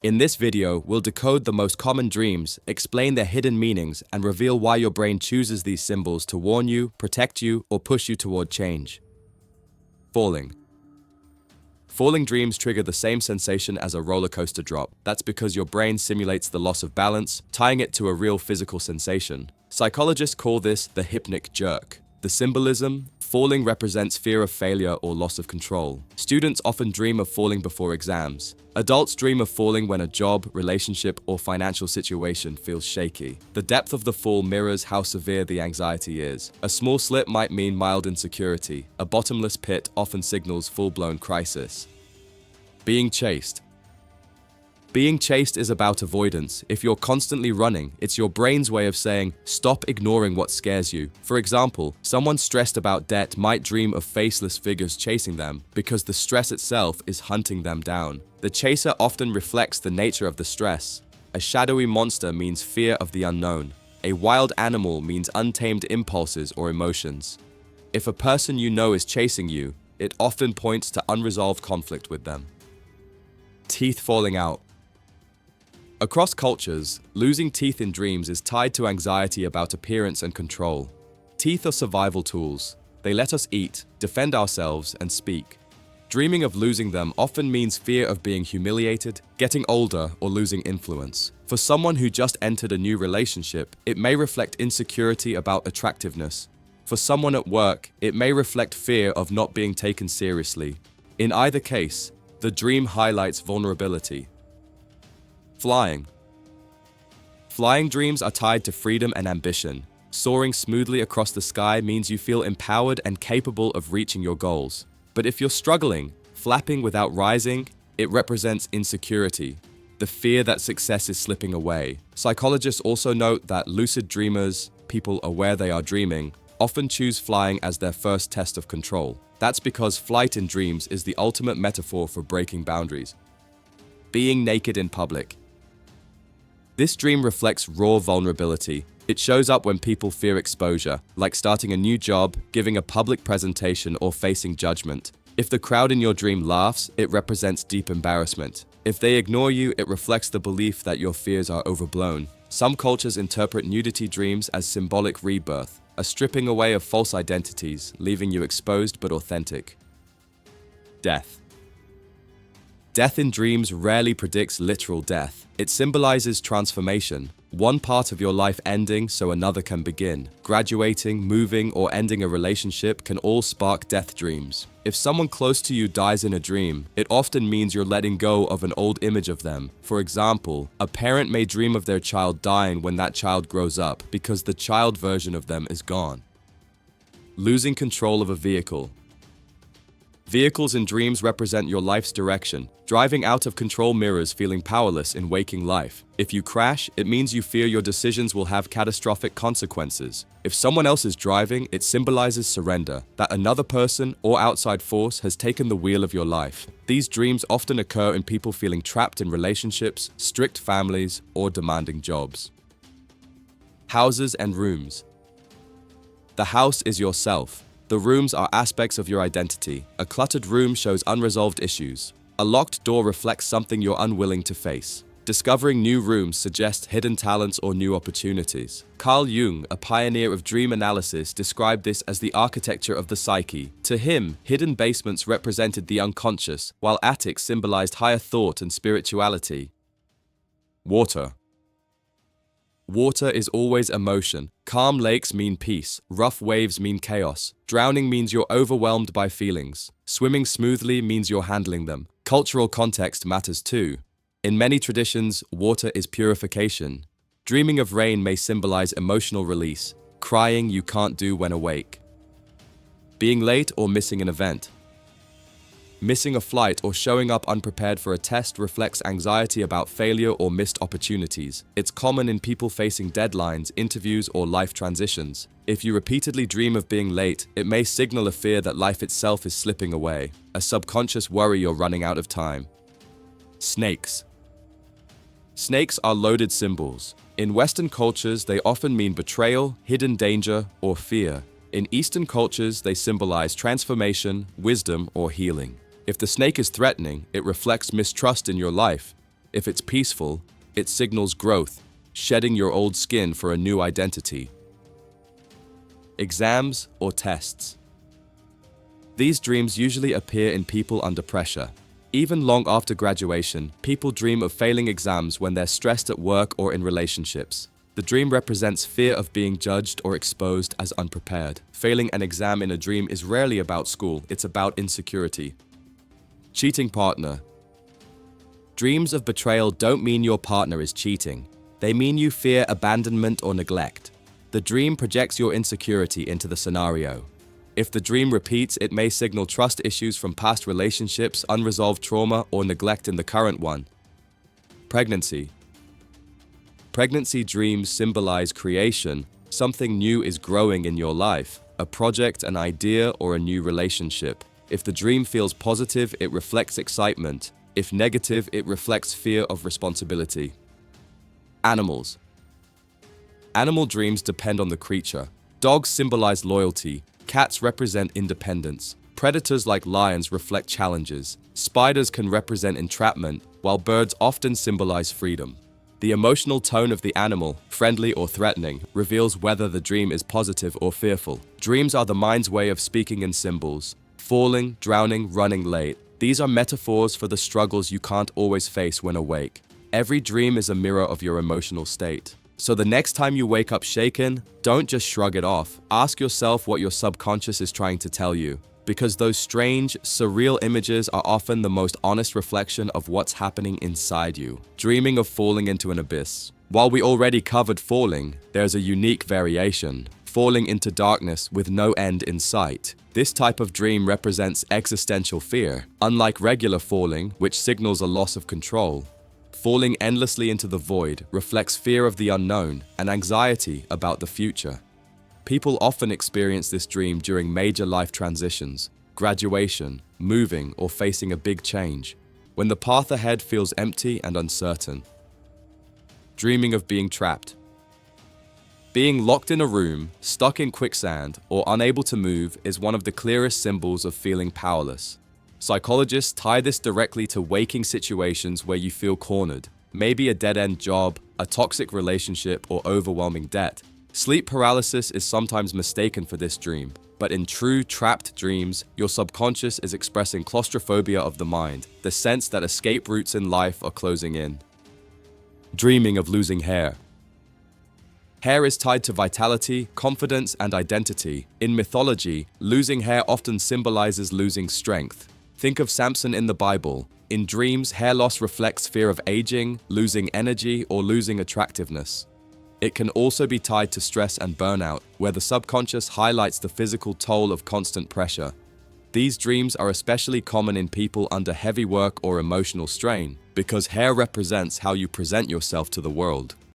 In this video, we'll decode the most common dreams, explain their hidden meanings, and reveal why your brain chooses these symbols to warn you, protect you, or push you toward change. Falling. Falling dreams trigger the same sensation as a roller coaster drop. That's because your brain simulates the loss of balance, tying it to a real physical sensation. Psychologists call this the hypnic jerk. The symbolism: falling represents fear of failure or loss of control. Students often dream of falling before exams. Adults dream of falling when a job, relationship, or financial situation feels shaky. The depth of the fall mirrors how severe the anxiety is. A small slip might mean mild insecurity. A bottomless pit often signals full-blown crisis. Being chased. Being chased is about avoidance. If you're constantly running, it's your brain's way of saying, stop ignoring what scares you. For example, someone stressed about debt might dream of faceless figures chasing them because the stress itself is hunting them down. The chaser often reflects the nature of the stress. A shadowy monster means fear of the unknown. A wild animal means untamed impulses or emotions. If a person you know is chasing you, it often points to unresolved conflict with them. Teeth falling out. Across cultures, losing teeth in dreams is tied to anxiety about appearance and control. Teeth are survival tools. They let us eat, defend ourselves, and speak. Dreaming of losing them often means fear of being humiliated, getting older, or losing influence. For someone who just entered a new relationship, it may reflect insecurity about attractiveness. For someone at work, it may reflect fear of not being taken seriously. In either case, the dream highlights vulnerability. Flying. Flying dreams are tied to freedom and ambition. Soaring smoothly across the sky means you feel empowered and capable of reaching your goals. But if you're struggling, flapping without rising, it represents insecurity, the fear that success is slipping away. Psychologists also note that lucid dreamers, people aware they are dreaming, often choose flying as their first test of control. That's because flight in dreams is the ultimate metaphor for breaking boundaries. Being naked in public. This dream reflects raw vulnerability. It shows up when people fear exposure, like starting a new job, giving a public presentation, or facing judgment. If the crowd in your dream laughs, it represents deep embarrassment. If they ignore you, it reflects the belief that your fears are overblown. Some cultures interpret nudity dreams as symbolic rebirth, a stripping away of false identities, leaving you exposed but authentic. Death. Death in dreams rarely predicts literal death. It symbolizes transformation, one part of your life ending so another can begin. Graduating, moving, or ending a relationship can all spark death dreams. If someone close to you dies in a dream, it often means you're letting go of an old image of them. For example, a parent may dream of their child dying when that child grows up because the child version of them is gone. Losing control of a vehicle. Vehicles in dreams represent your life's direction. Driving out of control mirrors feeling powerless in waking life. If you crash, it means you fear your decisions will have catastrophic consequences. If someone else is driving, it symbolizes surrender, that another person or outside force has taken the wheel of your life. These dreams often occur in people feeling trapped in relationships, strict families, or demanding jobs. Houses and rooms. The house is yourself. The rooms are aspects of your identity. A cluttered room shows unresolved issues. A locked door reflects something you're unwilling to face. Discovering new rooms suggests hidden talents or new opportunities. Carl Jung, a pioneer of dream analysis, described this as the architecture of the psyche. To him, hidden basements represented the unconscious, while attics symbolized higher thought and spirituality. Water. Water is always emotion. Calm lakes mean peace. Rough waves mean chaos. Drowning means you're overwhelmed by feelings. Swimming smoothly means you're handling them. Cultural context matters too. In many traditions, water is purification. Dreaming of rain may symbolize emotional release. Crying you can't do when awake. Being late or missing an event. Missing a flight or showing up unprepared for a test reflects anxiety about failure or missed opportunities. It's common in people facing deadlines, interviews, or life transitions. If you repeatedly dream of being late, it may signal a fear that life itself is slipping away, a subconscious worry you're running out of time. Snakes. Snakes are loaded symbols. In Western cultures, they often mean betrayal, hidden danger, or fear. In Eastern cultures, they symbolize transformation, wisdom, or healing. If the snake is threatening, it reflects mistrust in your life. If it's peaceful, it signals growth, shedding your old skin for a new identity. Exams or tests. These dreams usually appear in people under pressure. Even long after graduation, people dream of failing exams when they're stressed at work or in relationships. The dream represents fear of being judged or exposed as unprepared. Failing an exam in a dream is rarely about school, it's about insecurity. Cheating partner. Dreams of betrayal don't mean your partner is cheating. They mean you fear abandonment or neglect. The dream projects your insecurity into the scenario. If the dream repeats, it may signal trust issues from past relationships, unresolved trauma, or neglect in the current one. Pregnancy. Pregnancy dreams symbolize creation. Something new is growing in your life, a project, an idea, or a new relationship. If the dream feels positive, it reflects excitement. If negative, it reflects fear of responsibility. Animals. Animal dreams depend on the creature. Dogs symbolize loyalty. Cats represent independence. Predators like lions reflect challenges. Spiders can represent entrapment, while birds often symbolize freedom. The emotional tone of the animal, friendly or threatening, reveals whether the dream is positive or fearful. Dreams are the mind's way of speaking in symbols. Falling, drowning, running late. These are metaphors for the struggles you can't always face when awake. Every dream is a mirror of your emotional state. So the next time you wake up shaken, don't just shrug it off. Ask yourself what your subconscious is trying to tell you. Because those strange, surreal images are often the most honest reflection of what's happening inside you. Dreaming of falling into an abyss. While we already covered falling, there's a unique variation. Falling into darkness with no end in sight. This type of dream represents existential fear. Unlike regular falling, which signals a loss of control, falling endlessly into the void reflects fear of the unknown and anxiety about the future. People often experience this dream during major life transitions, graduation, moving, or facing a big change, when the path ahead feels empty and uncertain. Dreaming of being trapped. Being locked in a room, stuck in quicksand, or unable to move is one of the clearest symbols of feeling powerless. Psychologists tie this directly to waking situations where you feel cornered, maybe a dead-end job, a toxic relationship, or overwhelming debt. Sleep paralysis is sometimes mistaken for this dream, but in true trapped dreams, your subconscious is expressing claustrophobia of the mind, the sense that escape routes in life are closing in. Dreaming of losing hair. Hair is tied to vitality, confidence, and identity. In mythology, losing hair often symbolizes losing strength. Think of Samson in the Bible. In dreams, hair loss reflects fear of aging, losing energy, or losing attractiveness. It can also be tied to stress and burnout, where the subconscious highlights the physical toll of constant pressure. These dreams are especially common in people under heavy work or emotional strain, because hair represents how you present yourself to the world.